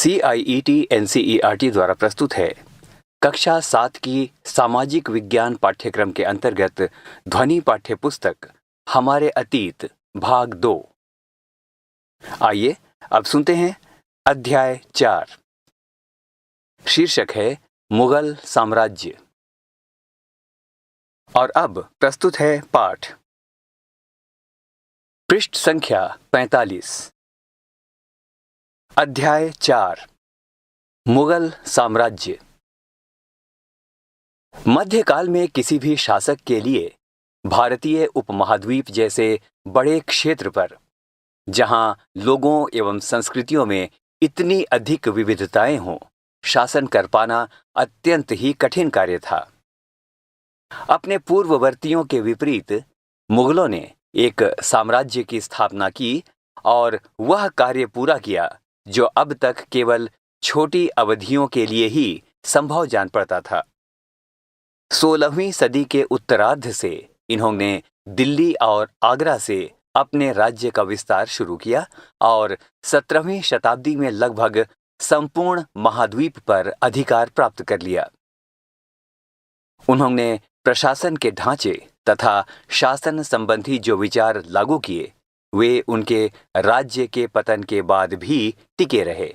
CIET NCERT द्वारा प्रस्तुत है। कक्षा 7 की सामाजिक विज्ञान पाठ्यक्रम के अंतर्गत ध्वनि पाठ्यपुस्तक हमारे अतीत भाग 2। आइए अब सुनते हैं अध्याय 4। शीर्षक है मुगल साम्राज्य। और अब प्रस्तुत है पाठ। पृष्ठ संख्या 45। अध्याय 4 मुगल साम्राज्य। मध्यकाल में किसी भी शासक के लिए भारतीय उपमहाद्वीप जैसे बड़े क्षेत्र पर, जहां लोगों एवं संस्कृतियों में इतनी अधिक विविधताएं हों, शासन कर पाना अत्यंत ही कठिन कार्य था। अपने पूर्ववर्तियों के विपरीत मुगलों ने एक साम्राज्य की स्थापना की और वह कार्य पूरा किया जो अब तक केवल छोटी अवधियों के लिए ही संभव जान पड़ता था। 16वीं सदी के उत्तरार्ध से इन्होंने दिल्ली और आगरा से अपने राज्य का विस्तार शुरू किया और 17वीं शताब्दी में लगभग संपूर्ण महाद्वीप पर अधिकार प्राप्त कर लिया। उन्होंने प्रशासन के ढांचे तथा शासन संबंधी जो विचार लागू किए, वे उनके राज्य के पतन के बाद भी टिके रहे।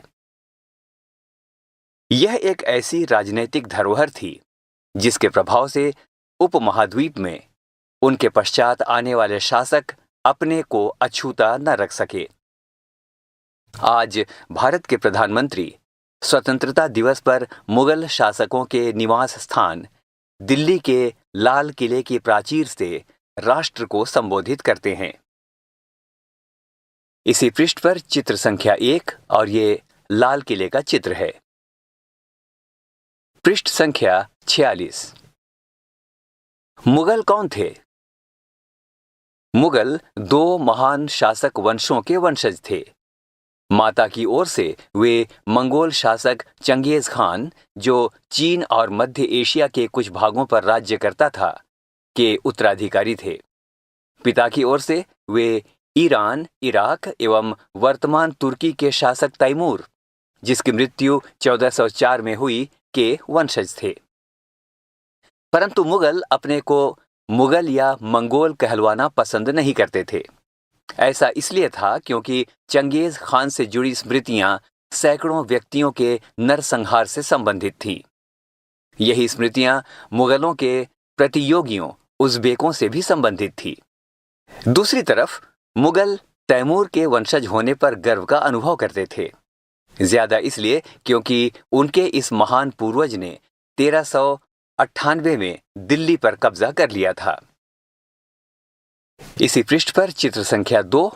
यह एक ऐसी राजनीतिक धरोहर थी जिसके प्रभाव से उपमहाद्वीप में उनके पश्चात आने वाले शासक अपने को अछूता न रख सके। आज भारत के प्रधानमंत्री स्वतंत्रता दिवस पर मुगल शासकों के निवास स्थान दिल्ली के लाल किले की प्राचीर से राष्ट्र को संबोधित करते हैं। इसी पृष्ठ पर चित्र संख्या 1 और ये लाल किले का चित्र है। पृष्ठ संख्या 46। मुगल कौन थे? मुगल 2 महान शासक वंशों के वंशज थे। माता की ओर से वे मंगोल शासक चंगेज खान, जो चीन और मध्य एशिया के कुछ भागों पर राज्य करता था, के उत्तराधिकारी थे। पिता की ओर से वे ईरान, इराक एवं वर्तमान तुर्की के शासक तैमूर, जिसकी मृत्यु 1404 में हुई, के वंशज थे। परंतु मुगल अपने को मुगल या मंगोल कहलवाना पसंद नहीं करते थे। ऐसा इसलिए था क्योंकि चंगेज खान से जुड़ी स्मृतियां सैकड़ों व्यक्तियों के नरसंहार से संबंधित थीं। यही स्मृतियां मुगलों के प्रतियोगियों उज़्बेकों से भी संबंधित थी। दूसरी तरफ मुगल तैमूर के वंशज होने पर गर्व का अनुभव करते थे, ज्यादा इसलिए क्योंकि उनके इस महान पूर्वज ने 1398 में दिल्ली पर कब्जा कर लिया था। इसी पृष्ठ पर चित्र संख्या 2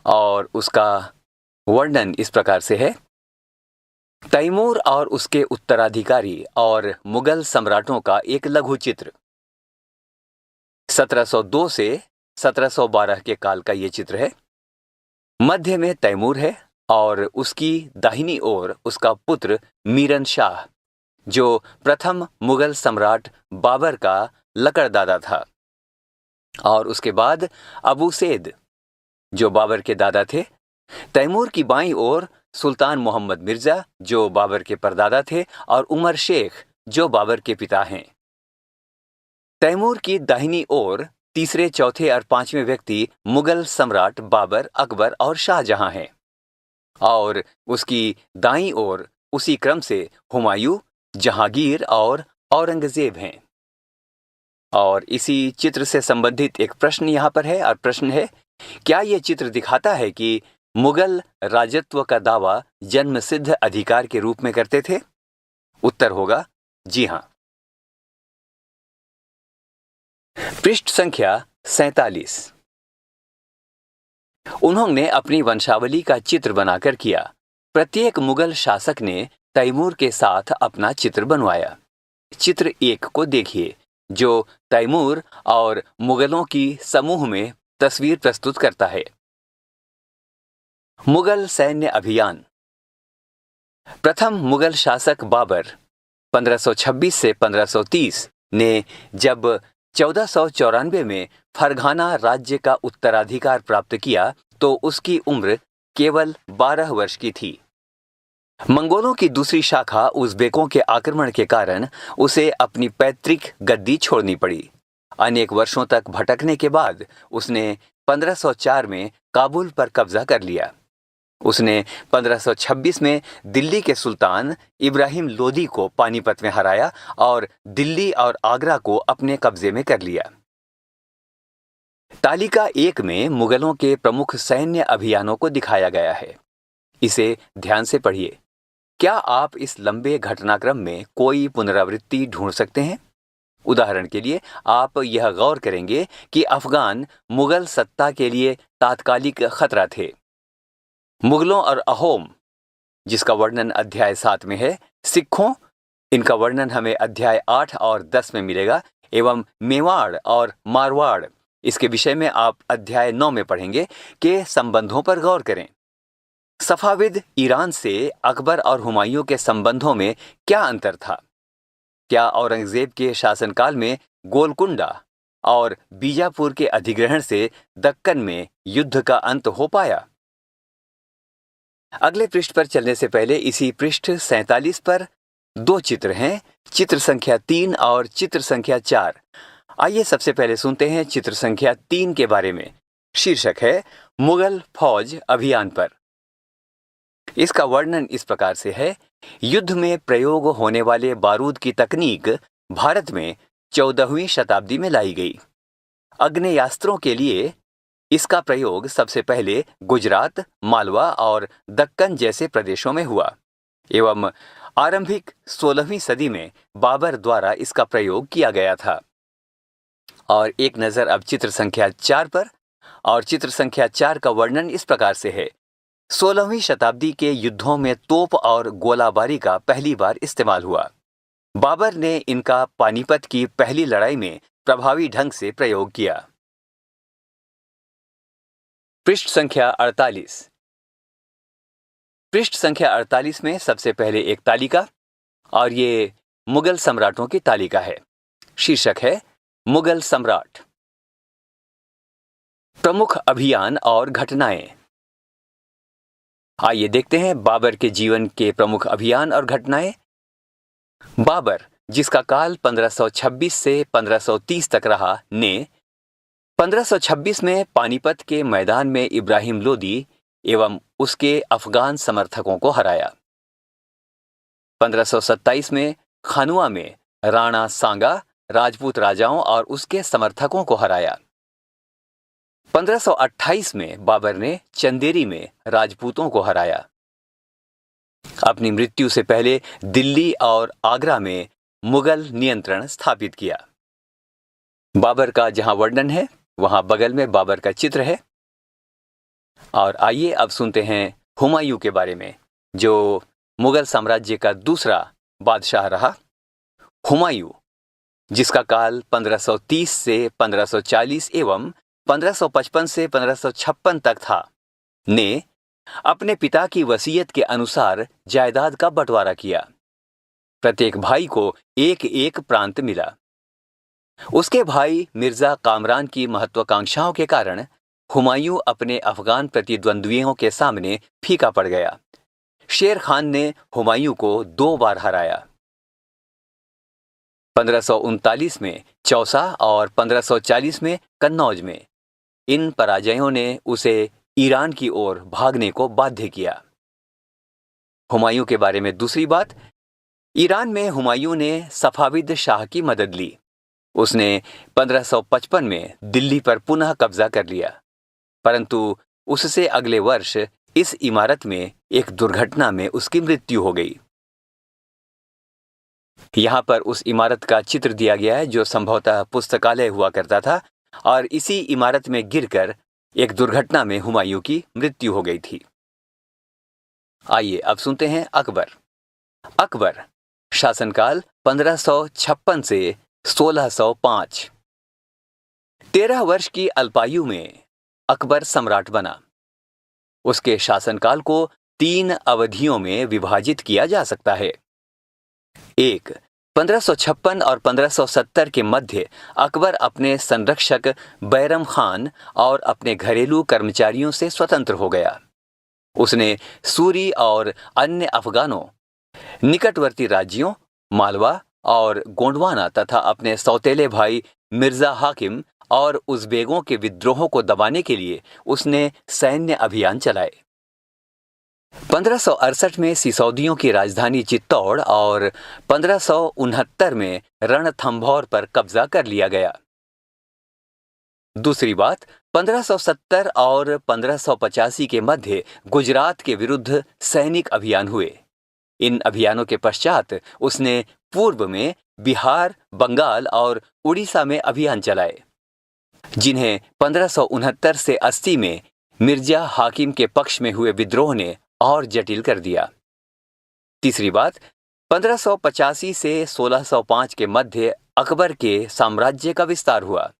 और उसका वर्णन इस प्रकार से है। तैमूर और उसके उत्तराधिकारी और मुगल सम्राटों का एक लघु चित्र। 1702 से 1712 के काल का ये चित्र है। मध्य में तैमूर है और उसकी दाहिनी ओर उसका पुत्र मीरन शाह, जो प्रथम मुगल सम्राट बाबर का लकड़दादा था, और उसके बाद अबू सैद, जो बाबर के दादा थे। तैमूर की बाईं ओर सुल्तान मोहम्मद मिर्जा, जो बाबर के परदादा थे, और उमर शेख, जो बाबर के पिता हैं। तैमूर की दाहिनी ओर तीसरे, चौथे और 5वें व्यक्ति मुगल सम्राट बाबर, अकबर और शाहजहां हैं, और उसकी दाईं ओर उसी क्रम से हुमायूं, जहांगीर और औरंगजेब हैं। और इसी चित्र से संबंधित एक प्रश्न यहां पर है, और प्रश्न है, क्या यह चित्र दिखाता है कि मुगल राजत्व का दावा जन्मसिद्ध अधिकार के रूप में करते थे? उत्तर होगा जी हां। पृष्ठ संख्या 47। उन्होंने अपनी वंशावली का चित्र बनाकर किया। प्रत्येक मुगल शासक ने तैमूर के साथ अपना चित्र बनवाया। चित्र 1 को देखिए, जो तैमूर और मुगलों की समूह में तस्वीर प्रस्तुत करता है। मुगल सैन्य अभियान। प्रथम मुगल शासक बाबर 1526 से 1530 ने जब 1494 में फरघाना राज्य का उत्तराधिकार प्राप्त किया तो उसकी उम्र केवल 12 वर्ष की थी। मंगोलों की दूसरी शाखा उज़्बेकों के आक्रमण के कारण उसे अपनी पैतृक गद्दी छोड़नी पड़ी। अनेक वर्षों तक भटकने के बाद उसने 1504 में काबुल पर कब्जा कर लिया। उसने 1526 में दिल्ली के सुल्तान इब्राहिम लोदी को पानीपत में हराया और दिल्ली और आगरा को अपने कब्जे में कर लिया। तालिका 1 में मुगलों के प्रमुख सैन्य अभियानों को दिखाया गया है। इसे ध्यान से पढ़िए। क्या आप इस लंबे घटनाक्रम में कोई पुनरावृत्ति ढूंढ सकते हैं? उदाहरण के लिए आप यह गौर करेंगे कि अफगान मुगल सत्ता के लिए तात्कालिक खतरा थे। मुगलों और अहोम, जिसका वर्णन अध्याय 7 में है, सिखों, इनका वर्णन हमें अध्याय 8 और 10 में मिलेगा, एवं मेवाड़ और मारवाड़, इसके विषय में आप अध्याय 9 में पढ़ेंगे, के संबंधों पर गौर करें। सफाविद ईरान से अकबर और हुमायूं के संबंधों में क्या अंतर था? क्या औरंगजेब के शासनकाल में गोलकुंडा और बीजापुर के अधिग्रहण से दक्कन में युद्ध का अंत हो पाया? अगले पृष्ठ पर चलने से पहले इसी पृष्ठ 47 पर 2 चित्र हैं, चित्र संख्या 3 और चित्र संख्या 4। आइए सबसे पहले सुनते हैं चित्र संख्या 3 के बारे में। शीर्षक है मुगल फौज अभियान पर। इसका वर्णन इस प्रकार से है। युद्ध में प्रयोग होने वाले बारूद की तकनीक भारत में 14वीं शताब्दी में लाई गई। आग्नेयास्त्रों के लिए इसका प्रयोग सबसे पहले गुजरात, मालवा और दक्कन जैसे प्रदेशों में हुआ एवं आरंभिक 16वीं सदी में बाबर द्वारा इसका प्रयोग किया गया था। और एक नज़र अब चित्र संख्या 4 पर, और चित्र संख्या 4 का वर्णन इस प्रकार से है। 16वीं शताब्दी के युद्धों में तोप और गोलाबारी का पहली बार इस्तेमाल हुआ। बाबर ने इनका पानीपत की पहली लड़ाई में प्रभावी ढंग से प्रयोग किया। पृष्ठ संख्या 48। पृष्ठ संख्या 48 में सबसे पहले एक तालिका, और ये मुगल सम्राटों की तालिका है। शीर्षक है मुगल सम्राट। प्रमुख अभियान और घटनाएं। आइए देखते हैं बाबर के जीवन के प्रमुख अभियान और घटनाएं। बाबर, जिसका काल 1526 से 1530 तक रहा, ने 1526 में पानीपत के मैदान में इब्राहिम लोदी एवं उसके अफगान समर्थकों को हराया। 1527 में खानुआ में राणा सांगा राजपूत राजाओं और उसके समर्थकों को हराया। 1528 में बाबर ने चंदेरी में राजपूतों को हराया। अपनी मृत्यु से पहले दिल्ली और आगरा में मुगल नियंत्रण स्थापित किया। बाबर का जहां वर्णन है वहां बगल में बाबर का चित्र है। और आइए अब सुनते हैं हुमायूं के बारे में, जो मुगल साम्राज्य का दूसरा बादशाह रहा। हुमायूं, जिसका काल 1530 से 1540 एवं 1555 से 1556 तक था, ने अपने पिता की वसीयत के अनुसार जायदाद का बंटवारा किया। प्रत्येक भाई को एक एक प्रांत मिला। उसके भाई मिर्जा कामरान की महत्वाकांक्षाओं के कारण हुमायूं अपने अफगान प्रतिद्वंद्वियों के सामने फीका पड़ गया। शेर खान ने हुमायूं को 2 बार हराया। 1539 में चौसा और 1540 में कन्नौज में। इन पराजयों ने उसे ईरान की ओर भागने को बाध्य किया। हुमायूं के बारे में दूसरी बात, ईरान में हुमायूं ने सफाविद शाह की मदद ली। उसने 1555 में दिल्ली पर पुनः कब्जा कर लिया, परंतु उससे अगले वर्ष इस इमारत में एक दुर्घटना में उसकी मृत्यु हो गई। यहाँ पर उस इमारत का चित्र दिया गया है जो संभवतः पुस्तकालय हुआ करता था, और इसी इमारत में गिरकर एक दुर्घटना में हुमायूं की मृत्यु हो गई थी। आइए अब सुनते हैं अकबर। अकबर, शासनकाल 1556 से 1605। 13 वर्ष की अल्पायु में अकबर सम्राट बना। उसके शासनकाल को 3 अवधियों में विभाजित किया जा सकता है। 1. 1556 और 1570 के मध्य अकबर अपने संरक्षक बैरम खान और अपने घरेलू कर्मचारियों से स्वतंत्र हो गया। उसने सूरी और अन्य अफगानों, निकटवर्ती राज्यों मालवा और गोंडवाना तथा अपने सौतेले भाई मिर्जा हाकिम और उज़्बेकों के विद्रोहों को दबाने के लिए उसने सैन्य अभियान चलाए। 1568 में सिसोदियों की राजधानी चित्तौड़ और 1569 में रणथंभौर पर कब्जा कर लिया गया। दूसरी बात, 1570 और 1585 के मध्य गुजरात के विरुद्ध सैनिक अभियान हुए। इन अभियानों के पश्चात उसने पूर्व में बिहार, बंगाल और उड़ीसा में अभियान चलाए, जिन्हें 1569 से 80 में मिर्जा हाकिम के पक्ष में हुए विद्रोह ने और जटिल कर दिया। तीसरी बात, 1585 से 1605 के मध्य अकबर के साम्राज्य का विस्तार हुआ।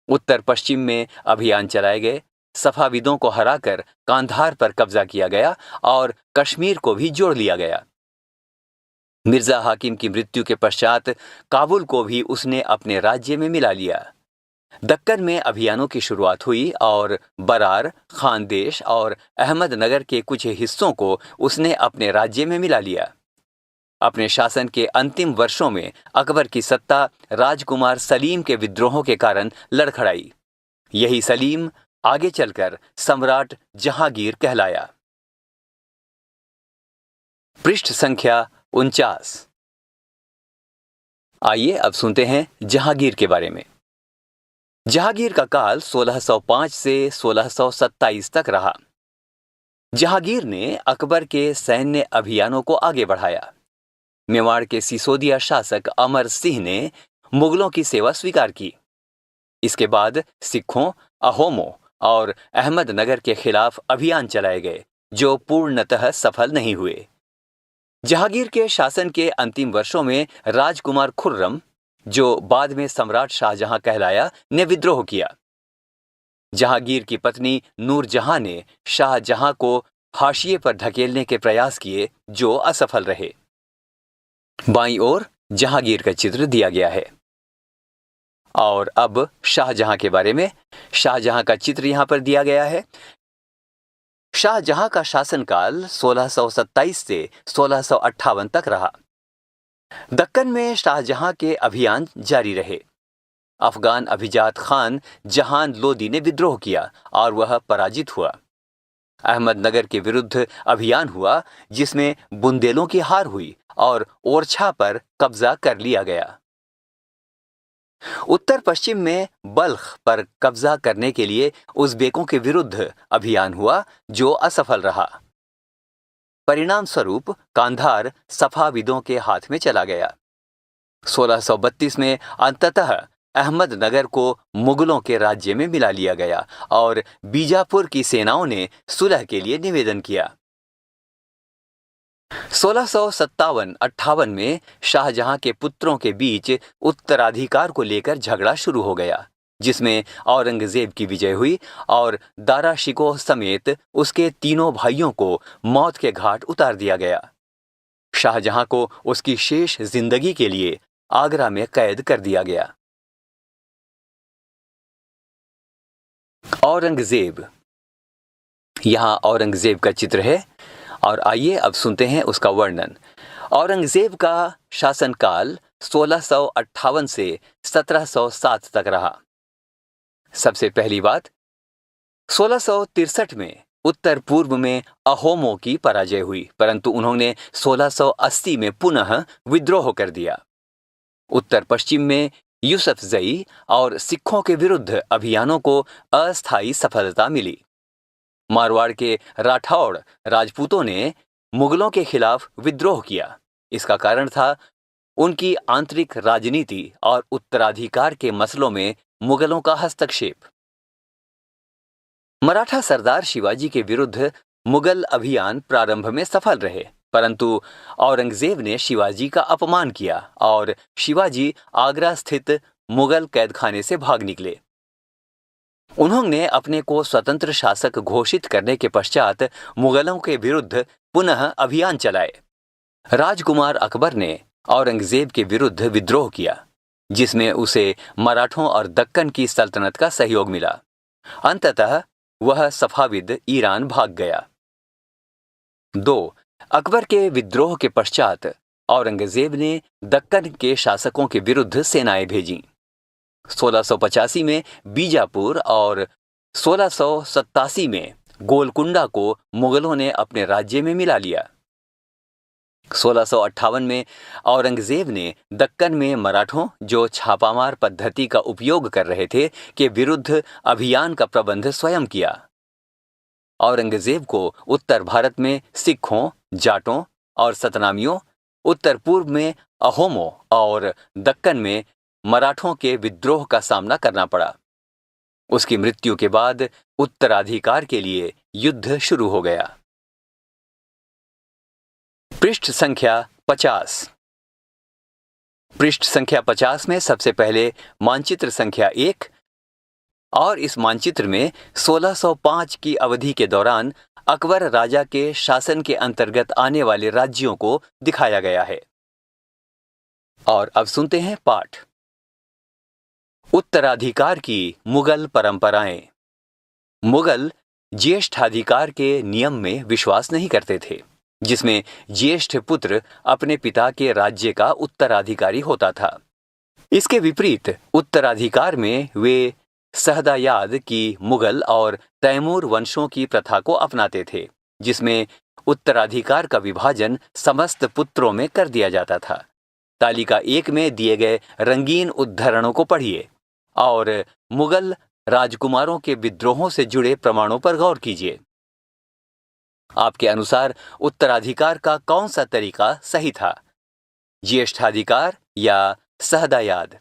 उत्तर पश्चिम में अभियान चलाए गए, सफाविदों को हराकर कांधार पर कब्जा किया गया और कश्मीर को भी जोड़ लिया गया। मिर्जा हाकिम की मृत्यु के पश्चात काबुल को भी उसने अपने राज्य में मिला लिया। दक्कन में अभियानों की शुरुआत हुई और बरार, खानदेश और अहमदनगर के कुछ हिस्सों को उसने अपने राज्य में मिला लिया। अपने शासन के अंतिम वर्षों में अकबर की सत्ता राजकुमार सलीम के विद्रोहों के कारण लड़खड़ाई। यही सलीम आगे चलकर सम्राट जहांगीर कहलाया। पृष्ठ संख्या 49। आइए अब सुनते हैं जहांगीर के बारे में। जहांगीर का काल 1605 से 1627 तक रहा। जहांगीर ने अकबर के सैन्य अभियानों को आगे बढ़ाया। मेवाड़ के सिसोदिया शासक अमर सिंह ने मुगलों की सेवा स्वीकार की। इसके बाद सिखों, अहोमों और अहमदनगर के खिलाफ अभियान चलाए गए, जो पूर्णतः सफल नहीं हुए। जहांगीर के शासन के अंतिम वर्षों में राजकुमार खुर्रम, जो बाद में सम्राट शाहजहां कहलाया, ने विद्रोह किया। जहांगीर की पत्नी नूरजहां ने शाहजहां को हाशिए पर धकेलने के प्रयास किए, जो असफल रहे। बाईं ओर जहांगीर का चित्र दिया गया है। और अब शाहजहां के बारे में। शाहजहां का चित्र यहां पर दिया गया है। शाहजहां का शासनकाल 1627 से 1658 तक रहा। दक्कन में शाहजहां के अभियान जारी रहे। अफगान अभिजात खान जहान लोदी ने विद्रोह किया और वह पराजित हुआ। अहमदनगर के विरुद्ध अभियान हुआ, जिसमें बुंदेलों की हार हुई और ओरछा पर कब्जा कर लिया गया। उत्तर पश्चिम में बल्ख पर कब्जा करने के लिए उज़्बेकों के विरुद्ध अभियान हुआ, जो असफल रहा। परिणाम स्वरूप कांधार सफाविदों के हाथ में चला गया। 1632 में अंततः अहमदनगर को मुगलों के राज्य में मिला लिया गया और बीजापुर की सेनाओं ने सुलह के लिए निवेदन किया। 1657-58 में शाहजहां के पुत्रों के बीच उत्तराधिकार को लेकर झगड़ा शुरू हो गया, जिसमें औरंगजेब की विजय हुई और दारा शिकोह समेत उसके तीनों भाइयों को मौत के घाट उतार दिया गया। शाहजहां को उसकी शेष जिंदगी के लिए आगरा में कैद कर दिया गया। औरंगजेब। यहां औरंगजेब का चित्र है और आइए अब सुनते हैं उसका वर्णन। औरंगजेब का शासनकाल 1658 से 1707 तक रहा। सबसे पहली बात, 1663 में उत्तर पूर्व में अहोमों की पराजय हुई, परंतु उन्होंने 1680 में पुनः विद्रोह कर दिया। उत्तर पश्चिम में यूसुफजई और सिखों के विरुद्ध अभियानों को अस्थायी सफलता मिली। मारवाड़ के राठौड़ राजपूतों ने मुगलों के खिलाफ विद्रोह किया। इसका कारण था उनकी आंतरिक राजनीति और उत्तराधिकार के मसलों में मुगलों का हस्तक्षेप। मराठा सरदार शिवाजी के विरुद्ध मुगल अभियान प्रारंभ में सफल रहे, परंतु औरंगजेब ने शिवाजी का अपमान किया और शिवाजी आगरा स्थित मुगल कैदखाने से भाग निकले। उन्होंने अपने को स्वतंत्र शासक घोषित करने के पश्चात मुगलों के विरुद्ध पुनः अभियान चलाए। राजकुमार अकबर ने औरंगजेब के विरुद्ध विद्रोह किया, जिसमें उसे मराठों और दक्कन की सल्तनत का सहयोग मिला। अंततः वह सफाविद ईरान भाग गया। 2. अकबर के विद्रोह के पश्चात औरंगजेब ने दक्कन के शासकों के विरुद्ध सेनाएं भेजीं। 1685 में बीजापुर और 1687 में गोलकुंडा को मुगलों ने अपने राज्य में मिला लिया। 1658 में औरंगजेब ने दक्कन में मराठों, जो छापामार पद्धति का उपयोग कर रहे थे, के विरुद्ध अभियान का प्रबंध स्वयं किया। औरंगजेब को उत्तर भारत में सिखों, जाटों और सतनामियों, उत्तर पूर्व में अहोमों और दक्कन में मराठों के विद्रोह का सामना करना पड़ा। उसकी मृत्यु के बाद उत्तराधिकार के लिए युद्ध शुरू हो गया। पृष्ठ संख्या 50। पृष्ठ संख्या 50 में सबसे पहले मानचित्र संख्या 1 और इस मानचित्र में 1605 की अवधि के दौरान अकबर राजा के शासन के अंतर्गत आने वाले राज्यों को दिखाया गया है। और अब सुनते हैं पाठ। उत्तराधिकार की मुगल परंपराएं। मुगल ज्येष्ठाधिकार के नियम में विश्वास नहीं करते थे, जिसमें ज्येष्ठ पुत्र अपने पिता के राज्य का उत्तराधिकारी होता था। इसके विपरीत उत्तराधिकार में वे सहदायाद की मुगल और तैमूर वंशों की प्रथा को अपनाते थे, जिसमें उत्तराधिकार का विभाजन समस्त पुत्रों में कर दिया जाता था। तालिका 1 में दिए गए रंगीन उद्धरणों को पढ़िए और मुगल राजकुमारों के विद्रोहों से जुड़े प्रमाणों पर गौर कीजिए। आपके अनुसार उत्तराधिकार का कौन सा तरीका सही था, ज्येष्ठाधिकार या सहदायाद?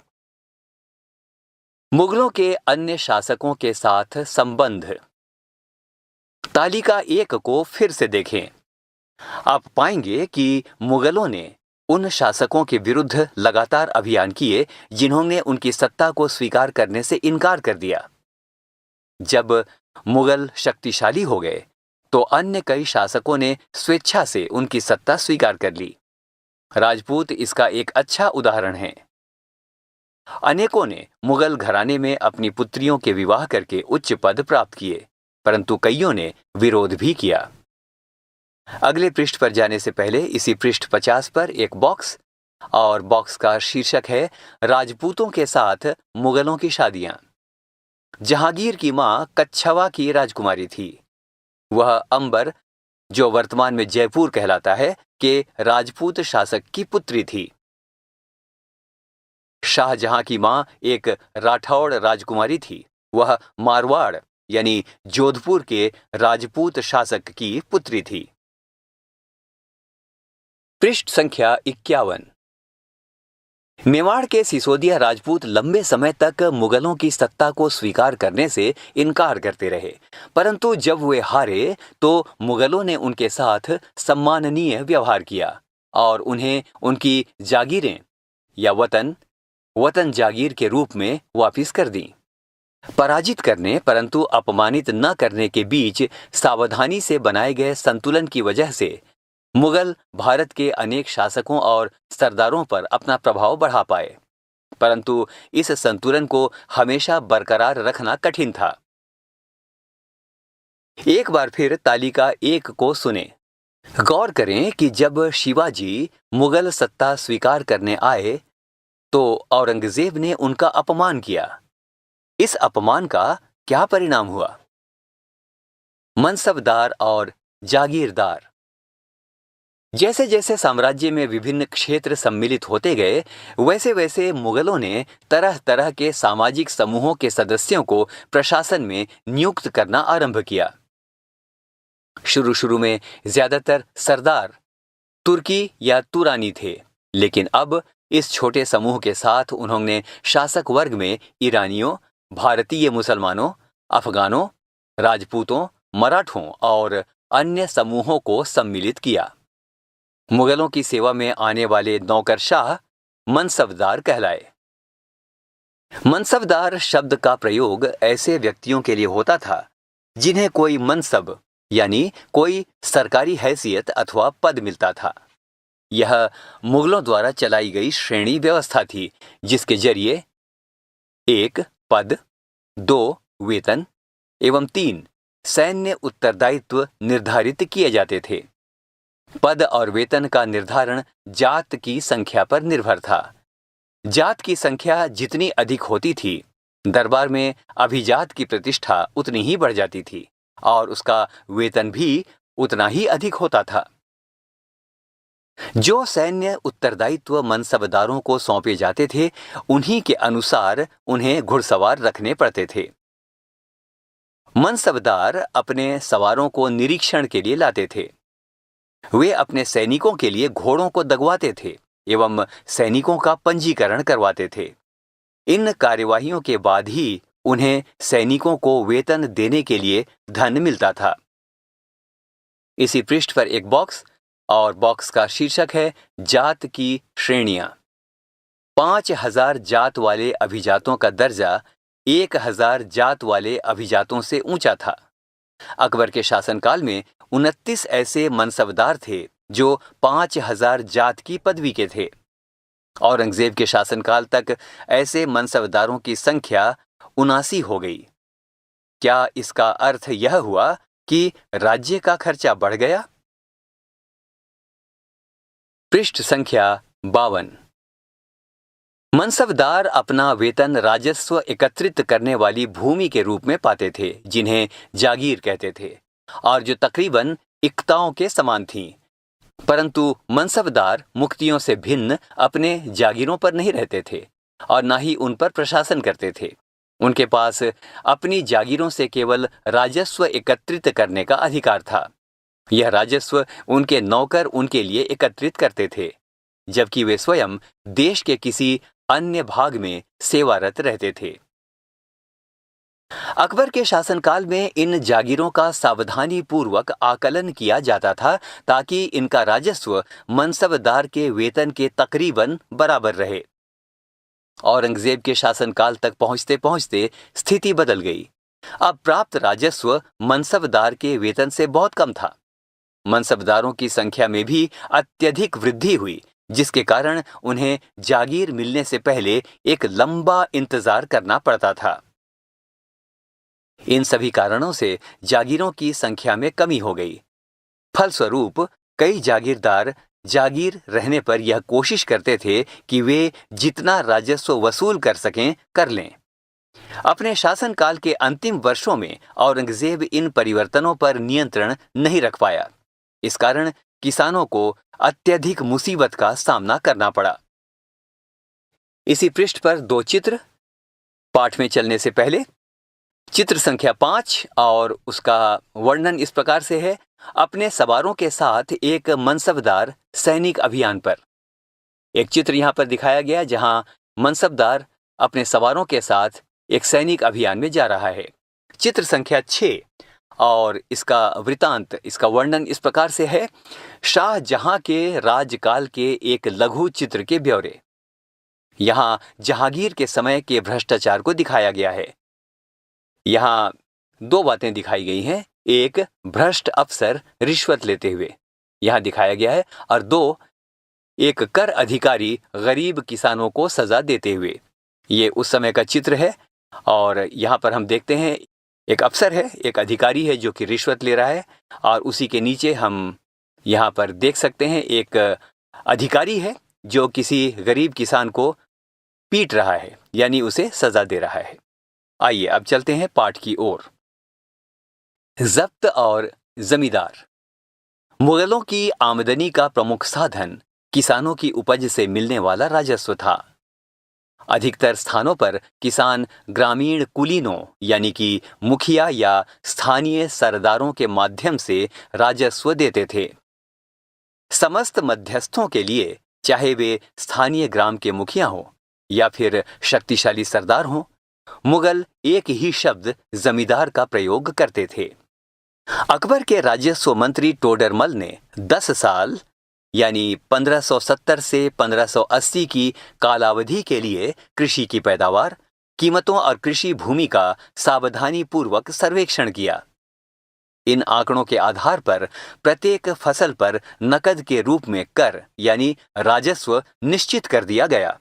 मुगलों के अन्य शासकों के साथ संबंध। तालिका 1 को फिर से देखें। आप पाएंगे कि मुगलों ने उन शासकों के विरुद्ध लगातार अभियान किए जिन्होंने उनकी सत्ता को स्वीकार करने से इनकार कर दिया। जब मुगल शक्तिशाली हो गए तो अन्य कई शासकों ने स्वेच्छा से उनकी सत्ता स्वीकार कर ली। राजपूत इसका एक अच्छा उदाहरण है। अनेकों ने मुगल घराने में अपनी पुत्रियों के विवाह करके उच्च पद प्राप्त किए, परंतु कईयों ने विरोध भी किया। अगले पृष्ठ पर जाने से पहले इसी पृष्ठ 50 पर एक बॉक्स, और बॉक्स का शीर्षक है राजपूतों के साथ मुगलों की शादियां। जहांगीर की मां कच्छवा की राजकुमारी थी। वह अंबर, जो वर्तमान में जयपुर कहलाता है, के राजपूत शासक की पुत्री थी। शाहजहां की मां एक राठौड़ राजकुमारी थी। वह मारवाड़ यानी जोधपुर के राजपूत शासक की पुत्री थी। पृष्ठ संख्या 51। मेवाड़ के सिसोदिया राजपूत लंबे समय तक मुगलों की सत्ता को स्वीकार करने से इनकार करते रहे, परंतु जब वे हारे तो मुगलों ने उनके साथ सम्माननीय व्यवहार किया और उन्हें उनकी जागीरें या वतन जागीर के रूप में वापिस कर दी। पराजित करने परंतु अपमानित न करने के बीच सावधानी से बनाए गए संतुलन की वजह से मुगल भारत के अनेक शासकों और सरदारों पर अपना प्रभाव बढ़ा पाए, परंतु इस संतुलन को हमेशा बरकरार रखना कठिन था। एक बार फिर तालिका 1 को सुने। गौर करें कि जब शिवाजी मुगल सत्ता स्वीकार करने आए तो औरंगजेब ने उनका अपमान किया। इस अपमान का क्या परिणाम हुआ? मनसबदार और जागीरदार। जैसे जैसे साम्राज्य में विभिन्न क्षेत्र सम्मिलित होते गए, वैसे वैसे मुगलों ने तरह तरह के सामाजिक समूहों के सदस्यों को प्रशासन में नियुक्त करना आरंभ किया। शुरू में ज्यादातर सरदार तुर्की या तुरानी थे, लेकिन अब इस छोटे समूह के साथ उन्होंने शासक वर्ग में ईरानियों, भारतीय मुसलमानों, अफगानों, राजपूतों, मराठों और अन्य समूहों को सम्मिलित किया। मुगलों की सेवा में आने वाले नौकरशाह मनसबदार कहलाए। मनसबदार शब्द का प्रयोग ऐसे व्यक्तियों के लिए होता था जिन्हें कोई मनसब यानी कोई सरकारी हैसियत अथवा पद मिलता था। यह मुगलों द्वारा चलाई गई श्रेणी व्यवस्था थी, जिसके जरिए 1 पद, 2 वेतन एवं 3 सैन्य उत्तरदायित्व निर्धारित किए जाते थे। पद और वेतन का निर्धारण जात की संख्या पर निर्भर था। जात की संख्या जितनी अधिक होती थी, दरबार में अभिजात की प्रतिष्ठा उतनी ही बढ़ जाती थी और उसका वेतन भी उतना ही अधिक होता था। जो सैन्य उत्तरदायित्व मनसबदारों को सौंपे जाते थे, उन्हीं के अनुसार उन्हें घुड़सवार रखने पड़ते थे। मनसबदार अपने सवारों को निरीक्षण के लिए लाते थे। वे अपने सैनिकों के लिए घोड़ों को दगवाते थे एवं सैनिकों का पंजीकरण करवाते थे। इन कार्यवाहियों के बाद ही उन्हें सैनिकों को वेतन देने के लिए धन मिलता था। इसी पृष्ठ पर एक बॉक्स और बॉक्स का शीर्षक है जात की श्रेणियां। 5000 जात वाले अभिजातों का दर्जा 1000 जात वाले अभिजातों से ऊंचा था। अकबर के शासनकाल में 29 ऐसे मनसबदार थे जो 5000 जात की पदवी के थे। औरंगजेब के शासनकाल तक ऐसे मनसबदारों की संख्या 79 हो गई। क्या इसका अर्थ यह हुआ कि राज्य का खर्चा बढ़ गया? पृष्ठ संख्या 52। मनसबदार अपना वेतन राजस्व एकत्रित करने वाली भूमि के रूप में पाते थे, जिन्हें जागीर कहते थे और जो तकरीबन इक्ताओं के समान थीं। परंतु मनसबदार मुक्तियों से भिन्न अपने जागीरों पर नहीं रहते थे और न ही उन पर प्रशासन करते थे। उनके पास अपनी जागीरों से केवल राजस्व एकत्रित करने का अधिकार था। यह राजस्व उनके नौकर उनके लिए एकत्रित करते थे, जबकि वे स्वयं देश के किसी अन्य भाग में सेवारत रहते थे। अकबर के शासनकाल में इन जागीरों का सावधानी पूर्वक आकलन किया जाता था ताकि इनका राजस्व मनसबदार के वेतन के तकरीबन बराबर रहे। औरंगजेब के शासनकाल तक पहुंचते पहुंचते स्थिति बदल गई। अब प्राप्त राजस्व मनसबदार के वेतन से बहुत कम था। मनसबदारों की संख्या में भी अत्यधिक वृद्धि हुई, जिसके कारण उन्हें जागीर मिलने से पहले एक लंबा इंतजार करना पड़ता था। इन सभी कारणों से जागीरों की संख्या में कमी हो गई। फलस्वरूप कई जागीरदार जागीर रहने पर यह कोशिश करते थे कि वे जितना राजस्व वसूल कर सकें कर लें। अपने शासनकाल के अंतिम वर्षों में औरंगजेब इन परिवर्तनों पर नियंत्रण नहीं रख पाया। इस कारण किसानों को अत्यधिक मुसीबत का सामना करना पड़ा। इसी पृष्ठ पर 2 चित्र। पाठ में चलने से पहले चित्र संख्या 5 और उसका वर्णन इस प्रकार से है। अपने सवारों के साथ एक मनसबदार सैनिक अभियान पर। एक चित्र यहां पर दिखाया गया जहां मनसबदार अपने सवारों के साथ एक सैनिक अभियान में जा रहा है। चित्र संख्या 6 और इसका वृतांत, इसका वर्णन इस प्रकार से है। शाहजहां के राजकाल के एक लघु चित्र के ब्यौरे। यहां जहांगीर के समय के भ्रष्टाचार को दिखाया गया है। यहां 2 बातें दिखाई गई हैं। एक, भ्रष्ट अफसर रिश्वत लेते हुए यहां दिखाया गया है, और 2, एक कर अधिकारी गरीब किसानों को सजा देते हुए। ये उस समय का चित्र है और यहां पर हम देखते हैं एक अफसर है, एक अधिकारी है जो कि रिश्वत ले रहा है, और उसी के नीचे हम यहां पर देख सकते हैं एक अधिकारी है जो किसी गरीब किसान को पीट रहा है, यानी उसे सजा दे रहा है। आइए अब चलते हैं पाठ की ओर। जब्त और जमींदार। मुगलों की आमदनी का प्रमुख साधन किसानों की उपज से मिलने वाला राजस्व था। अधिकतर स्थानों पर किसान ग्रामीण कुलीनों यानी कि मुखिया या स्थानीय सरदारों के माध्यम से राजस्व देते थे। समस्त मध्यस्थों के लिए, चाहे वे स्थानीय ग्राम के मुखिया हों या फिर शक्तिशाली सरदार हों, मुगल एक ही शब्द जमींदार का प्रयोग करते थे। अकबर के राजस्व मंत्री टोडरमल ने 10 साल यानी 1570 से 1580 की कालावधि के लिए कृषि की पैदावार, कीमतों और कृषि भूमि का सावधानी पूर्वक सर्वेक्षण किया। इन आंकड़ों के आधार पर प्रत्येक फसल पर नकद के रूप में कर यानी राजस्व निश्चित कर दिया गया।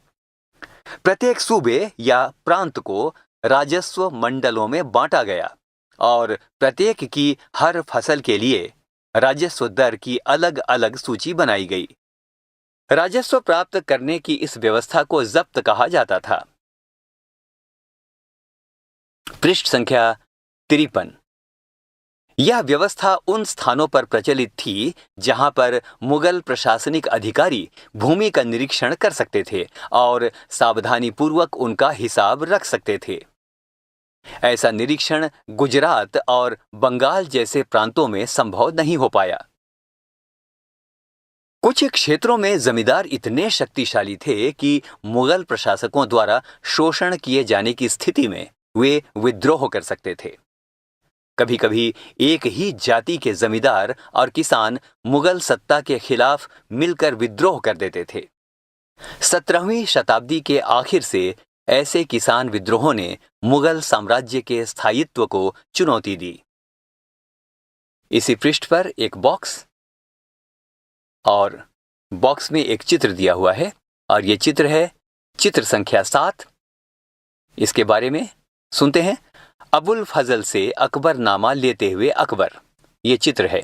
प्रत्येक सूबे या प्रांत को राजस्व मंडलों में बांटा गया और प्रत्येक की हर फसल के लिए राजस्व दर की अलग अलग सूची बनाई गई। राजस्व प्राप्त करने की इस व्यवस्था को जब्त कहा जाता था। पृष्ठ संख्या 53। यह व्यवस्था उन स्थानों पर प्रचलित थी जहां पर मुगल प्रशासनिक अधिकारी भूमि का निरीक्षण कर सकते थे और सावधानीपूर्वक उनका हिसाब रख सकते थे। ऐसा निरीक्षण गुजरात और बंगाल जैसे प्रांतों में संभव नहीं हो पाया। कुछ क्षेत्रों में जमींदार इतने शक्तिशाली थे कि मुगल प्रशासकों द्वारा शोषण किए जाने की स्थिति में वे विद्रोह कर सकते थे। कभी कभी एक ही जाति के जमींदार और किसान मुगल सत्ता के खिलाफ मिलकर विद्रोह कर देते थे। 17वीं शताब्दी के आखिर से ऐसे किसान विद्रोहों ने मुगल साम्राज्य के स्थायित्व को चुनौती दी। इसी पृष्ठ पर एक बॉक्स और बॉक्स में एक चित्र दिया हुआ है और ये चित्र है चित्र संख्या 7। इसके बारे में सुनते हैं। अबुल फजल से अकबरनामा लेते हुए अकबर, ये चित्र है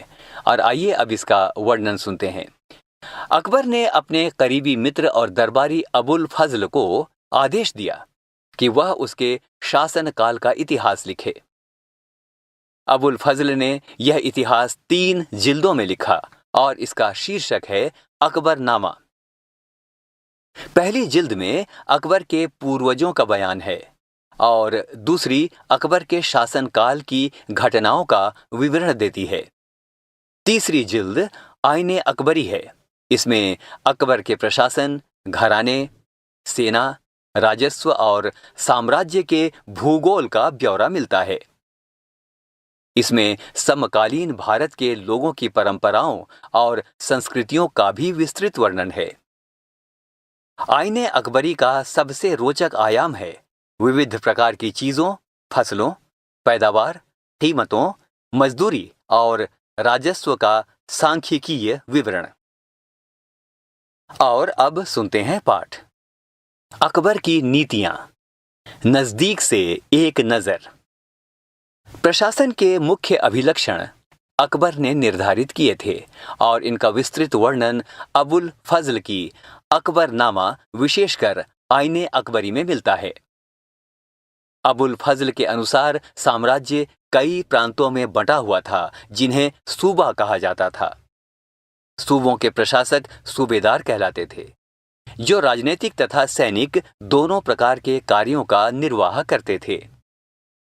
और आइए अब इसका वर्णन सुनते हैं। अकबर ने अपने करीबी मित्र और दरबारी अबुल फजल को आदेश दिया कि वह उसके शासनकाल का इतिहास लिखे। अबुल फजल ने यह इतिहास 3 जिल्दों में लिखा और इसका शीर्षक है अकबरनामा। पहली जिल्द में अकबर के पूर्वजों का बयान है और दूसरी अकबर के शासनकाल की घटनाओं का विवरण देती है। तीसरी जिल्द आईने अकबरी है। इसमें अकबर के प्रशासन, घराने, सेना, राजस्व और साम्राज्य के भूगोल का ब्यौरा मिलता है। इसमें समकालीन भारत के लोगों की परंपराओं और संस्कृतियों का भी विस्तृत वर्णन है। आईने अकबरी का सबसे रोचक आयाम है विविध प्रकार की चीजों, फसलों, पैदावार, कीमतों, मजदूरी और राजस्व का सांख्यिकीय विवरण। और अब सुनते हैं पाठ। अकबर की नीतियां, नजदीक से एक नजर। प्रशासन के मुख्य अभिलक्षण अकबर ने निर्धारित किए थे और इनका विस्तृत वर्णन अबुल फजल की अकबरनामा विशेषकर आईने अकबरी में मिलता है। अबुल फजल के अनुसार साम्राज्य कई प्रांतों में बंटा हुआ था जिन्हें सूबा कहा जाता था। सूबों के प्रशासक सूबेदार कहलाते थे जो राजनीतिक तथा सैनिक दोनों प्रकार के कार्यों का निर्वाह करते थे।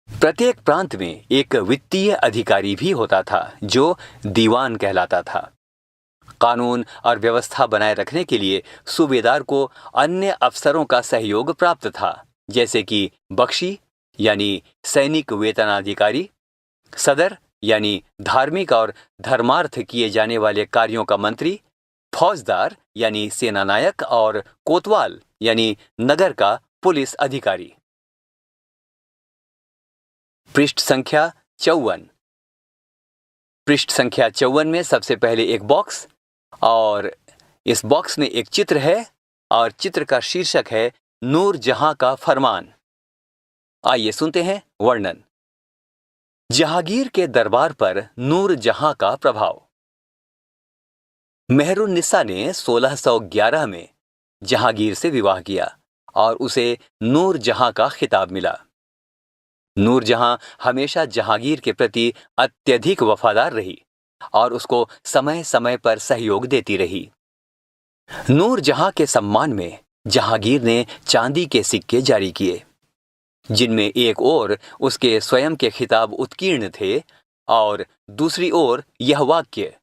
प्रत्येक प्रांत में एक वित्तीय अधिकारी भी होता था जो दीवान कहलाता था। कानून और व्यवस्था बनाए रखने के लिए सूबेदार को अन्य अफसरों का सहयोग प्राप्त था, जैसे कि बख्शी यानी सैनिक वेतनाधिकारी, सदर यानी धार्मिक और धर्मार्थ किए जाने वाले कार्यों का मंत्री, फौजदार यानी सेनानायक और कोतवाल यानी नगर का पुलिस अधिकारी। पृष्ठ संख्या 54। पृष्ठ संख्या 54 में सबसे पहले एक बॉक्स और इस बॉक्स में एक चित्र है और चित्र का शीर्षक है नूर जहां का फरमान। आइए सुनते हैं वर्णन। जहांगीर के दरबार पर नूर जहां का प्रभाव। मेहरुन्निसा ने 1611 में जहांगीर से विवाह किया और उसे नूर जहां का खिताब मिला। नूर जहां हमेशा जहांगीर के प्रति अत्यधिक वफादार रही और उसको समय समय पर सहयोग देती रही। नूर जहां के सम्मान में जहांगीर ने चांदी के सिक्के जारी किए जिनमें एक ओर उसके स्वयं के खिताब उत्कीर्ण थे और दूसरी ओर यह वाक्य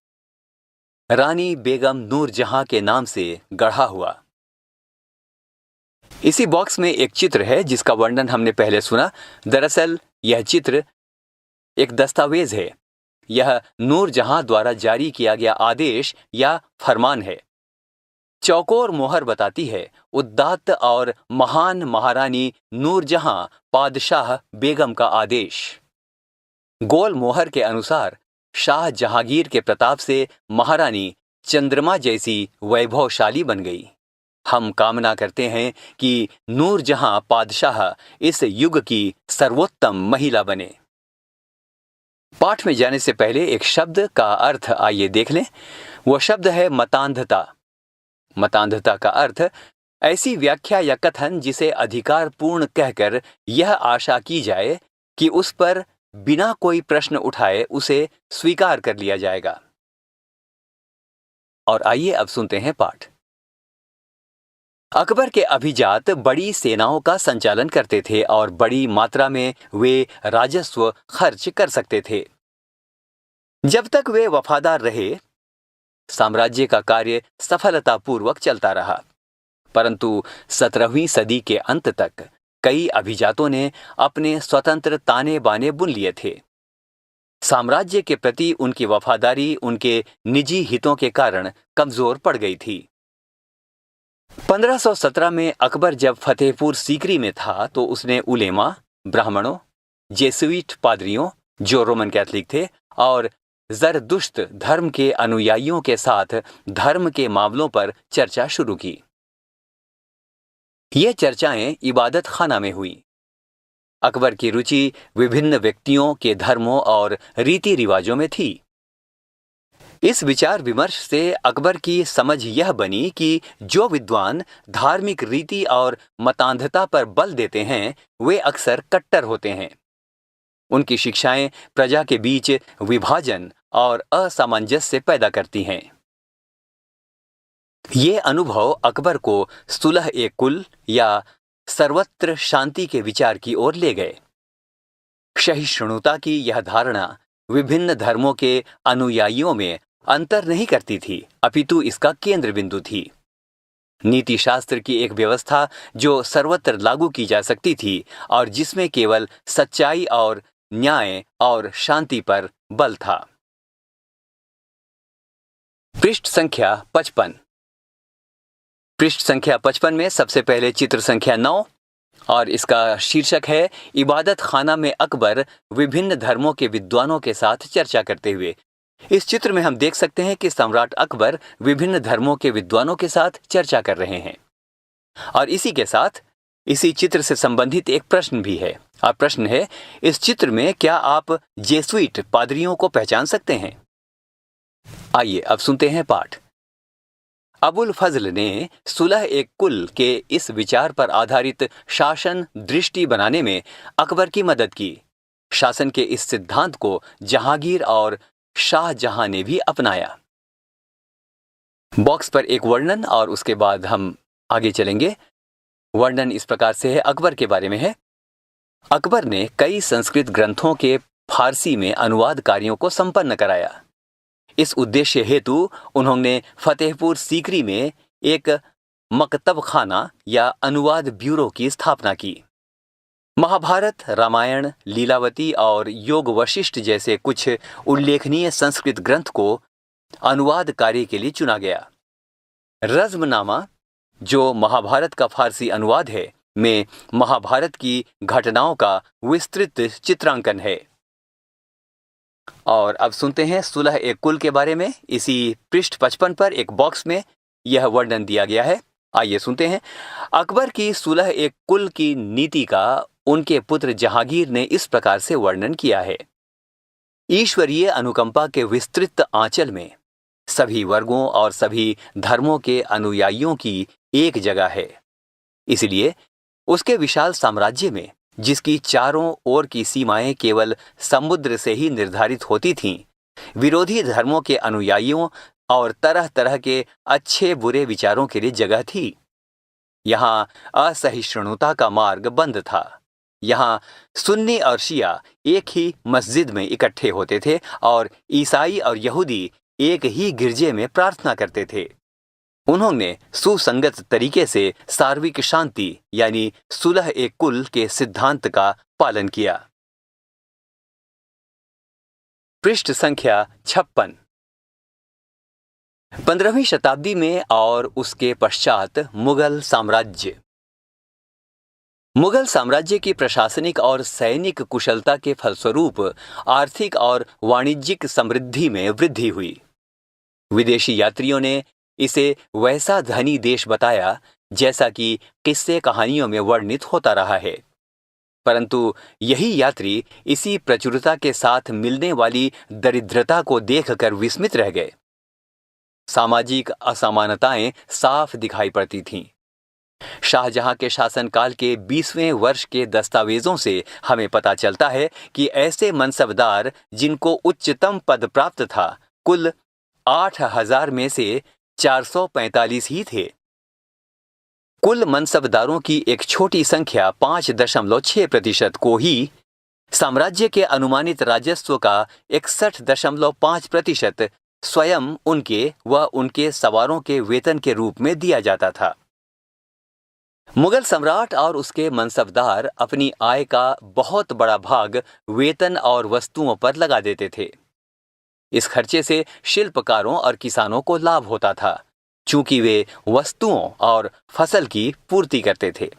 रानी बेगम नूर जहां के नाम से गढ़ा हुआ। इसी बॉक्स में एक चित्र है जिसका वर्णन हमने पहले सुना। दरअसल यह चित्र एक दस्तावेज है। यह नूर जहां द्वारा जारी किया गया आदेश या फरमान है। चौकोर मोहर बताती है उद्दात और महान महारानी नूर जहां पादशाह बेगम का आदेश। गोल मोहर के अनुसार शाह जहांगीर के प्रताप से महारानी चंद्रमा जैसी वैभवशाली बन गई। हम कामना करते हैं कि नूर जहां पादशाह इस युग की सर्वोत्तम महिला बने। पाठ में जाने से पहले एक शब्द का अर्थ आइए देख लें। वो शब्द है मतांधता। मतांधता का अर्थ ऐसी व्याख्या या कथन जिसे अधिकारपूर्ण कहकर यह आशा की जाए कि उस पर बिना कोई प्रश्न उठाए उसे स्वीकार कर लिया जाएगा। और आइए अब सुनते हैं पाठ। अकबर के अभिजात बड़ी सेनाओं का संचालन करते थे और बड़ी मात्रा में वे राजस्व खर्च कर सकते थे। जब तक वे वफादार रहे, साम्राज्य का कार्य सफलतापूर्वक चलता रहा। परंतु 17वीं सदी के अंत तक कई अभिजातों ने अपने स्वतंत्र ताने बाने बुन लिए थे। साम्राज्य के प्रति उनकी वफादारी उनके निजी हितों के कारण कमजोर पड़ गई थी। 1517 में अकबर जब फतेहपुर सीकरी में था तो उसने उलेमा, ब्राह्मणों, जेसुइट पादरियों जो रोमन कैथोलिक थे और जरदुश्त धर्म के अनुयायियों के साथ धर्म के मामलों पर चर्चा शुरू की। ये चर्चाएं इबादत खाना में हुई। अकबर की रुचि विभिन्न व्यक्तियों के धर्मों और रीति रिवाजों में थी। इस विचार विमर्श से अकबर की समझ यह बनी कि जो विद्वान धार्मिक रीति और मतांधता पर बल देते हैं वे अक्सर कट्टर होते हैं। उनकी शिक्षाएं प्रजा के बीच विभाजन और असामंजस्य पैदा करती हैं। ये अनुभव अकबर को सुलह ए कुल या सर्वत्र शांति के विचार की ओर ले गए। सहिष्णुता की यह धारणा विभिन्न धर्मों के अनुयायियों में अंतर नहीं करती थी, अपितु इसका केंद्र बिंदु थी। नीति शास्त्र की एक व्यवस्था जो सर्वत्र लागू की जा सकती थी और जिसमें केवल सच्चाई और न्याय और शांति पर बल था। पृष्ठ संख्या 55। पृष्ठ संख्या 55 में सबसे पहले चित्र संख्या 9 और इसका शीर्षक है इबादत खाना में अकबर विभिन्न धर्मों के विद्वानों के साथ चर्चा करते हुए। इस चित्र में हम देख सकते हैं कि सम्राट अकबर विभिन्न धर्मों के विद्वानों के साथ चर्चा कर रहे हैं और इसी के साथ इसी चित्र से संबंधित एक प्रश्न भी है। और प्रश्न है, इस चित्र में क्या आप जेसुइट पादरियों को पहचान सकते हैं? आइए अब सुनते हैं पाठ। अबुल फजल ने सुलह ए कुल के इस विचार पर आधारित शासन दृष्टि बनाने में अकबर की मदद की। शासन के इस सिद्धांत को जहांगीर और शाहजहां ने भी अपनाया। बॉक्स पर एक वर्णन और उसके बाद हम आगे चलेंगे। वर्णन इस प्रकार से है, अकबर के बारे में है। अकबर ने कई संस्कृत ग्रंथों के फारसी में अनुवाद कार्यों को संपन्न कराया। इस उद्देश्य हेतु उन्होंने फतेहपुर सीकरी में एक मकतब खाना या अनुवाद ब्यूरो की स्थापना की। महाभारत, रामायण, लीलावती और योग वशिष्ठ जैसे कुछ उल्लेखनीय संस्कृत ग्रंथ को अनुवाद कार्य के लिए चुना गया। रज़्मनामा, जो महाभारत का फारसी अनुवाद है, में महाभारत की घटनाओं का विस्तृत चित्रांकन है। और अब सुनते हैं सुलह ए कुल के बारे में। इसी पृष्ठ 55 पर एक बॉक्स में यह वर्णन दिया गया है। आइए सुनते हैं। अकबर की सुलह ए कुल की नीति का उनके पुत्र जहांगीर ने इस प्रकार से वर्णन किया है। ईश्वरीय अनुकंपा के विस्तृत आंचल में सभी वर्गों और सभी धर्मों के अनुयायियों की एक जगह है। इसलिए उसके विशाल साम्राज्य में, जिसकी चारों ओर की सीमाएं केवल समुद्र से ही निर्धारित होती थीं, विरोधी धर्मों के अनुयायियों और तरह तरह के अच्छे बुरे विचारों के लिए जगह थी। यहाँ असहिष्णुता का मार्ग बंद था। यहाँ सुन्नी और शिया एक ही मस्जिद में इकट्ठे होते थे और ईसाई और यहूदी एक ही गिरजे में प्रार्थना करते थे। उन्होंने सुसंगत तरीके से सार्विक शांति यानी सुलह ए कुल के सिद्धांत का पालन किया। पृष्ठ संख्या 56। 15वीं शताब्दी में और उसके पश्चात मुगल साम्राज्य। मुगल साम्राज्य की प्रशासनिक और सैनिक कुशलता के फलस्वरूप आर्थिक और वाणिज्यिक समृद्धि में वृद्धि हुई। विदेशी यात्रियों ने इसे वैसा धनी देश बताया जैसा कि किस्से कहानियों में वर्णित होता रहा है। परंतु यही यात्री इसी प्रचुरता के साथ मिलने वाली दरिद्रता को देखकर विस्मित रह गए। सामाजिक असमानताएं साफ दिखाई पड़ती थीं। शाहजहां के शासनकाल के 20वें वर्ष के दस्तावेजों से हमें पता चलता है कि ऐसे मनसबदार जिनको उच्चतम पद प्राप्त था, कुल 8000 में से 445 ही थे। कुल मनसबदारों की एक छोटी संख्या 5.6% को ही साम्राज्य के अनुमानित राजस्व का 61.5% स्वयं उनके व उनके सवारों के वेतन के रूप में दिया जाता था। मुगल सम्राट और उसके मनसबदार अपनी आय का बहुत बड़ा भाग वेतन और वस्तुओं पर लगा देते थे। इस खर्चे से शिल्पकारों और किसानों को लाभ होता था, चूंकि वे वस्तुओं और फसल की पूर्ति करते थे।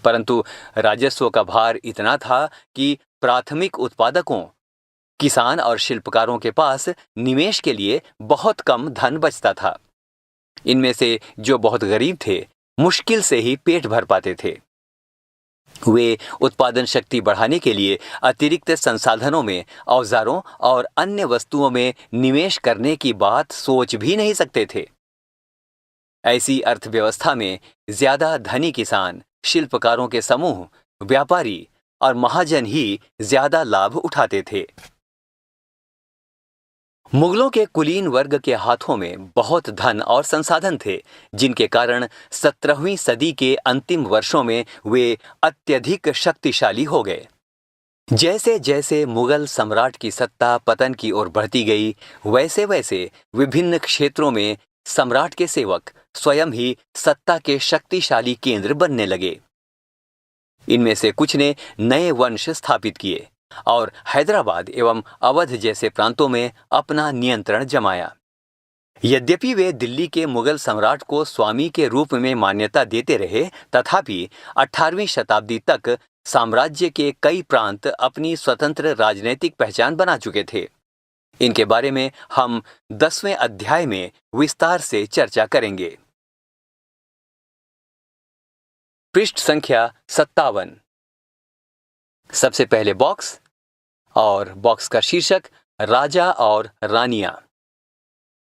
परंतु राजस्व का भार इतना था कि प्राथमिक उत्पादकों, किसान और शिल्पकारों के पास निवेश के लिए बहुत कम धन बचता था। इनमें से जो बहुत गरीब थे, मुश्किल से ही पेट भर पाते थे। वे उत्पादन शक्ति बढ़ाने के लिए अतिरिक्त संसाधनों में, औजारों और अन्य वस्तुओं में निवेश करने की बात सोच भी नहीं सकते थे। ऐसी अर्थव्यवस्था में ज्यादा धनी किसान, शिल्पकारों के समूह, व्यापारी और महाजन ही ज्यादा लाभ उठाते थे। मुगलों के कुलीन वर्ग के हाथों में बहुत धन और संसाधन थे, जिनके कारण 17वीं सदी के अंतिम वर्षों में वे अत्यधिक शक्तिशाली हो गए। जैसे जैसे मुगल सम्राट की सत्ता पतन की ओर बढ़ती गई, वैसे वैसे विभिन्न क्षेत्रों में सम्राट के सेवक स्वयं ही सत्ता के शक्तिशाली केंद्र बनने लगे। इनमें से कुछ ने नए वंश स्थापित किए और हैदराबाद एवं अवध जैसे प्रांतों में अपना नियंत्रण जमाया। यद्यपि वे दिल्ली के मुगल सम्राट को स्वामी के रूप में मान्यता देते रहे, तथापि 18वीं शताब्दी तक साम्राज्य के कई प्रांत अपनी स्वतंत्र राजनीतिक पहचान बना चुके थे। इनके बारे में हम 10वें अध्याय में विस्तार से चर्चा करेंगे। पृष्ठ संख्या 57। सबसे पहले बॉक्स, और बॉक्स का शीर्षक राजा और रानियां।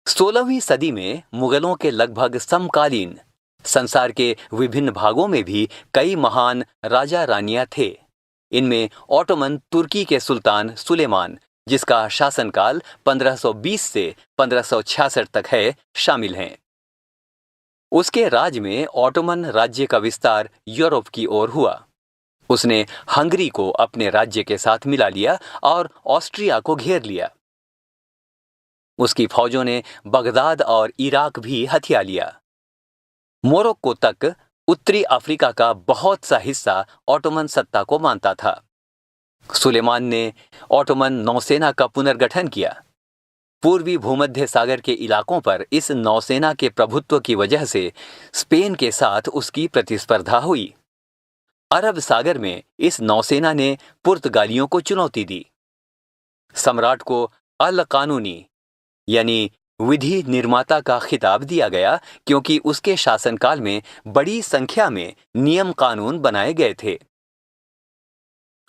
16वीं सदी में मुगलों के लगभग समकालीन संसार के विभिन्न भागों में भी कई महान राजा रानियां थे। इनमें ऑटोमन तुर्की के सुल्तान सुलेमान, जिसका शासनकाल 1520 से 1566 तक है, शामिल हैं। उसके राज में ऑटोमन राज्य का विस्तार यूरोप की ओर हुआ। उसने हंगरी को अपने राज्य के साथ मिला लिया और ऑस्ट्रिया को घेर लिया। उसकी फौजों ने बगदाद और इराक भी हथिया लिया। मोरक्को तक उत्तरी अफ्रीका का बहुत सा हिस्सा ऑटोमन सत्ता को मानता था। सुलेमान ने ऑटोमन नौसेना का पुनर्गठन किया। पूर्वी भूमध्य सागर के इलाकों पर इस नौसेना के प्रभुत्व की वजह से स्पेन के साथ उसकी प्रतिस्पर्धा हुई। अरब सागर में इस नौसेना ने पुर्तगालियों को चुनौती दी। सम्राट को अल कानूनी यानी विधि निर्माता का खिताब दिया गया, क्योंकि उसके शासनकाल में बड़ी संख्या में नियम कानून बनाए गए थे।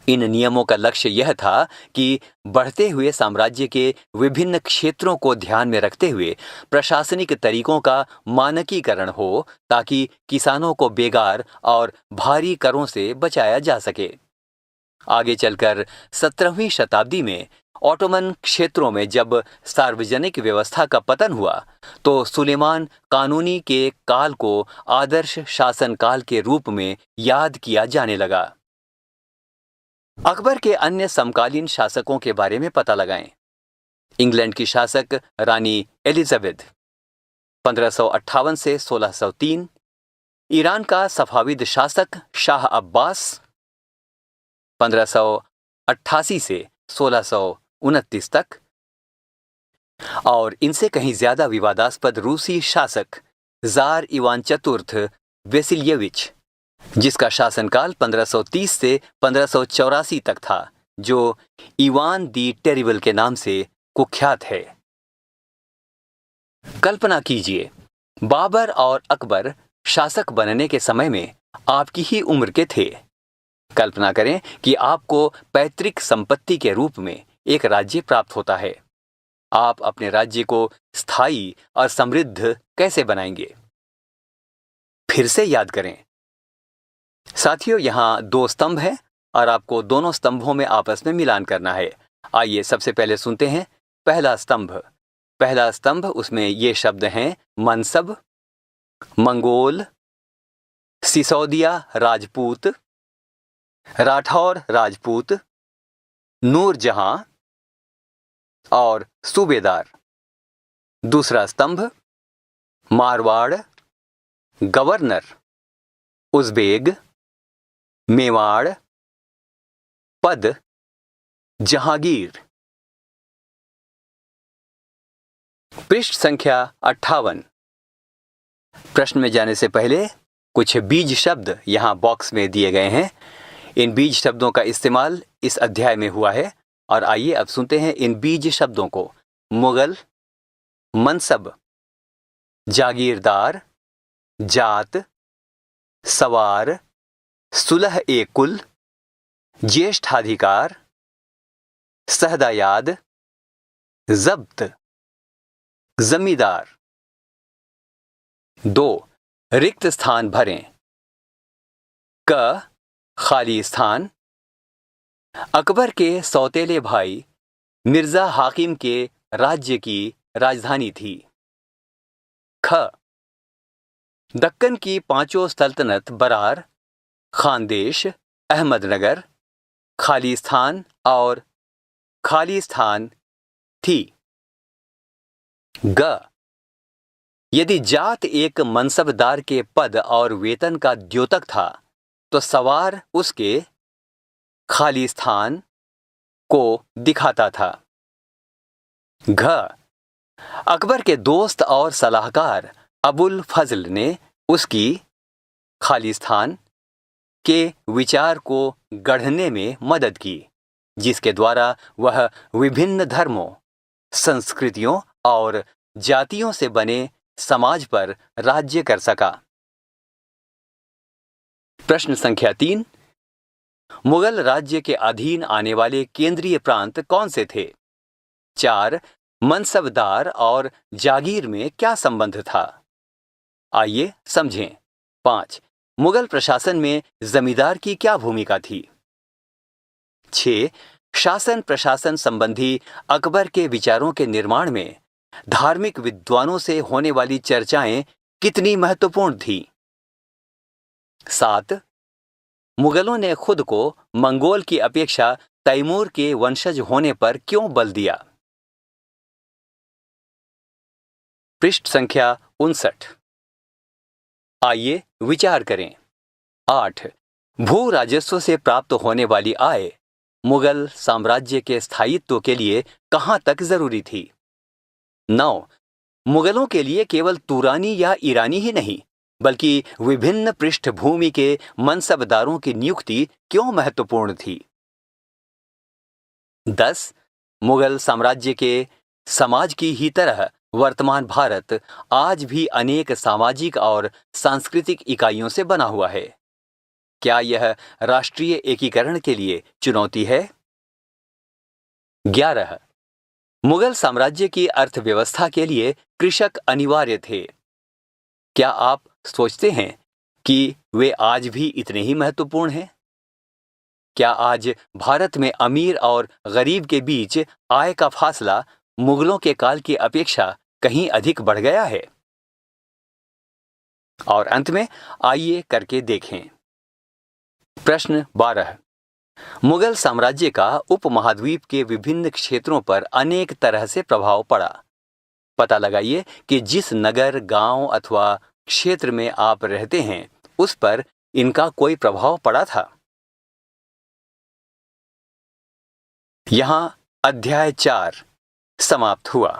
इन नियमों का लक्ष्य यह था कि बढ़ते हुए साम्राज्य के विभिन्न क्षेत्रों को ध्यान में रखते हुए प्रशासनिक तरीकों का मानकीकरण हो, ताकि किसानों को बेगार और भारी करों से बचाया जा सके। आगे चलकर 17वीं शताब्दी में ऑटोमन क्षेत्रों में जब सार्वजनिक व्यवस्था का पतन हुआ, तो सुलेमान कानूनी के काल को आदर्श शासनकाल के रूप में याद किया जाने लगा। अकबर के अन्य समकालीन शासकों के बारे में पता लगाएं। इंग्लैंड की शासक रानी एलिजाबेथ 1558 से 1603, ईरान का सफाविद शासक शाह अब्बास 1588 से 1629 तक, और इनसे कहीं ज्यादा विवादास्पद रूसी शासक जार इवान चतुर्थ वेसिलियेविच, जिसका शासनकाल 1530 से 1584 तक था, जो इवान दी टेरिबल के नाम से कुख्यात है। कल्पना कीजिए, बाबर और अकबर शासक बनने के समय में आपकी ही उम्र के थे। कल्पना करें कि आपको पैतृक संपत्ति के रूप में एक राज्य प्राप्त होता है। आप अपने राज्य को स्थायी और समृद्ध कैसे बनाएंगे? फिर से याद करें। साथियों, यहाँ 2 स्तंभ हैं और आपको दोनों स्तंभों में आपस में मिलान करना है। आइए सबसे पहले सुनते हैं पहला स्तंभ। उसमें ये शब्द हैं मनसब, मंगोल, सिसोदिया राजपूत, राठौर राजपूत, नूरजहां और सूबेदार। दूसरा स्तंभ मारवाड़, गवर्नर, उज़्बेक, मेवाड़, पद, जहांगीर। पृष्ठ संख्या 58। प्रश्न में जाने से पहले कुछ बीज शब्द यहाँ बॉक्स में दिए गए हैं। इन बीज शब्दों का इस्तेमाल इस अध्याय में हुआ है और आइए अब सुनते हैं इन बीज शब्दों को। मुगल, मनसब, जागीरदार, जात, सवार, सुलह ए कुल, ज्येष्ठाधिकार, सहदायाद, जब्त, जमींदार। 2. रिक्त स्थान भरें। क. खाली स्थान। अकबर के सौतेले भाई मिर्जा हाकिम के राज्य की राजधानी थी। ख. दक्कन की 5 सल्तनत बरार, खानदेश, अहमदनगर, खालिस्तान और खालिस्तान थी। ग. यदि जात एक मनसबदार के पद और वेतन का द्योतक था तो सवार उसके खालिस्तान को दिखाता था। घ. अकबर के दोस्त और सलाहकार अबुल फजल ने उसकी खालिस्तान के विचार को गढ़ने में मदद की, जिसके द्वारा वह विभिन्न धर्मों, संस्कृतियों और जातियों से बने समाज पर राज्य कर सका। प्रश्न संख्या 3। मुगल राज्य के अधीन आने वाले केंद्रीय प्रांत कौन से थे? 4. मनसबदार और जागीर में क्या संबंध था? आइए समझें। 5. मुगल प्रशासन में जमींदार की क्या भूमिका थी? 6. शासन प्रशासन संबंधी अकबर के विचारों के निर्माण में धार्मिक विद्वानों से होने वाली चर्चाएं कितनी महत्वपूर्ण थीं? 7. मुगलों ने खुद को मंगोल की अपेक्षा तैमूर के वंशज होने पर क्यों बल दिया? पृष्ठ संख्या 59। आइए विचार करें। 8. भू राजस्व से प्राप्त होने वाली आय मुगल साम्राज्य के स्थायित्व के लिए कहां तक जरूरी थी? 9. मुगलों के लिए केवल तुरानी या ईरानी ही नहीं, बल्कि विभिन्न पृष्ठभूमि के मनसबदारों की नियुक्ति क्यों महत्वपूर्ण थी? 10. मुगल साम्राज्य के समाज की ही तरह वर्तमान भारत आज भी अनेक सामाजिक और सांस्कृतिक इकाइयों से बना हुआ है। क्या यह राष्ट्रीय एकीकरण के लिए चुनौती है? 11. मुगल साम्राज्य की अर्थव्यवस्था के लिए कृषक अनिवार्य थे। क्या आप सोचते हैं कि वे आज भी इतने ही महत्वपूर्ण हैं? क्या आज भारत में अमीर और गरीब के बीच आय का फासला मुगलों के काल की अपेक्षा कहीं अधिक बढ़ गया है? और अंत में आइए करके देखें। प्रश्न 12। मुगल साम्राज्य का उपमहाद्वीप के विभिन्न क्षेत्रों पर अनेक तरह से प्रभाव पड़ा। पता लगाइए कि जिस नगर, गांव अथवा क्षेत्र में आप रहते हैं उस पर इनका कोई प्रभाव पड़ा था। यहाँ अध्याय 4 समाप्त हुआ।